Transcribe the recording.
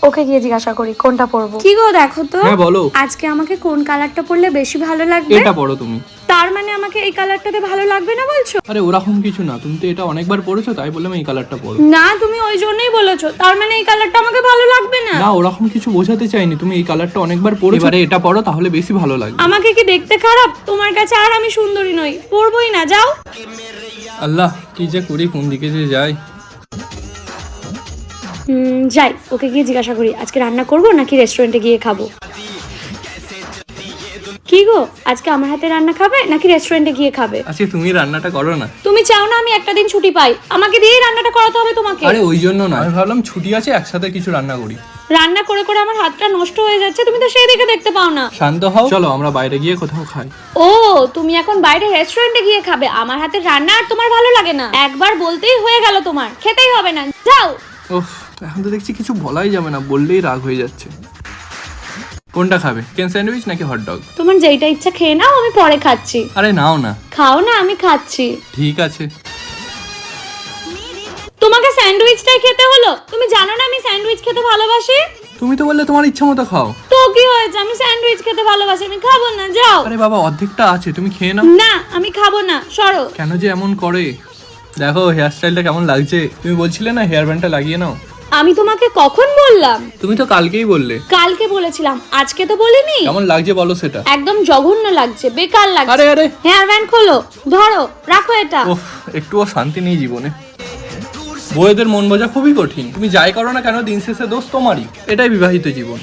ওকে গিয়ে জিজ্ঞাসা করি কোনটা পরবো। কি গো দেখো তো। হ্যাঁ বলো। আজকে আমাকে কোন কালারটা পরলে বেশি ভালো লাগবে? এটা পরো তুমি। তার মানে আমাকে এই কালারটাতে ভালো লাগবে না বলছো? আরে ওরকম কিছু না, তুমি তো এটা অনেকবার পরেছো তাই বললাম এই কালারটা পরো। না তুমি ওই জন্যই বলেছো, তার মানে এই কালারটা আমাকে ভালো লাগবে না? না ওরকম কিছু বোঝাতে চাইনি, তুমি এই কালারটা অনেকবার পরেছো, এবারে এটা পরো তাহলে বেশি ভালো লাগবে। আমাকে কি দেখতে খারাপ তোমার কাছে? আর আমি সুন্দরী নই, পরবোই না, যাও। আল্লাহ কি যে করি, কোন দিকে যে যাই। যাই, ওকে গিয়ে জিজ্ঞাসা করি আজকে রান্না করবো নাকি রেস্টুরেন্টে গিয়ে খাবো। কি গো, আজকে আমার হাতে রান্না খাবে নাকি রেস্টুরেন্টে গিয়ে খাবে? আজকে তুমি রান্নাটা করো না। তুমি চাও না আমি একটা দিন ছুটি পাই? আমাকে দিয়েই রান্নাটা করাতে হবে তোমাকে। আরে ওই জন্য না, আমি ভাবলাম ছুটি আছে একসাথে কিছু রান্না করি। রান্না করে করে আমার হাতটা নষ্ট হয়ে যাচ্ছে, তুমি তো সেই দিকে দেখতে পাও না। শান্ত হও, চলো আমরা বাইরে গিয়ে কোথাও খাই। ও তুমি এখন বাইরে রেস্টুরেন্টে গিয়ে খাবে? আমার হাতের রান্না আর তোমার ভালো লাগে না? একবার বলতেই হয়ে গেল, তোমার খেতেই হবে না, যাও। ওহ এখন তো দেখছি কিছু বলাই যাবে না, বললেই রাগ হয়ে যাচ্ছে। কোনটা খাবে, চিকেন স্যান্ডউইচ নাকি হট ডগ? তোমার যেইটা ইচ্ছা খেয়ে নাও, আমি পরে খাচ্ছি। আরে নাও না। খাও না, আমি খাচ্ছি। ঠিক আছে। তোমাকে স্যান্ডউইচটাই খেতে হলো? তুমি জানো না আমি স্যান্ডউইচ খেতে ভালোবাসি? তুমি তো বললে তোমার ইচ্ছা মতো খাও। তো কি হয়েছে, আমি স্যান্ডউইচ খেতে ভালোবাসি, আমি খাবো না, যাও। আরে বাবা অর্ধেকটা আছে, তুমি খেয়ে নাও। না আমি খাবো না, সরো। কেন যে এমন করে, দেখো হেয়ার স্টাইলটা কেমন লাগছে। তুমি বলছিলে না হেয়ার ব্যান্ডটা লাগিয়ে নাও। আমি তোমাকে কখন বললাম? তুমি তো কালকেই বললে। কালকে বলেছিলাম, আজকে তো বলিনি। কেমন লাগছে বলো সেটা। একদম জঘন্য লাগছে, বেকার লাগছে। আরে আরে হেয়ার ব্যান্ড খোলো, ধরো, রাখো এটা। ওহ একটুও শান্তি নেই জীবনে। বউয়েদের মন বোঝা খুবই কঠিন, তুমি যাই করো না কেন দিন শেষে দোষ তোমারই। এটাই বিবাহিত জীবন।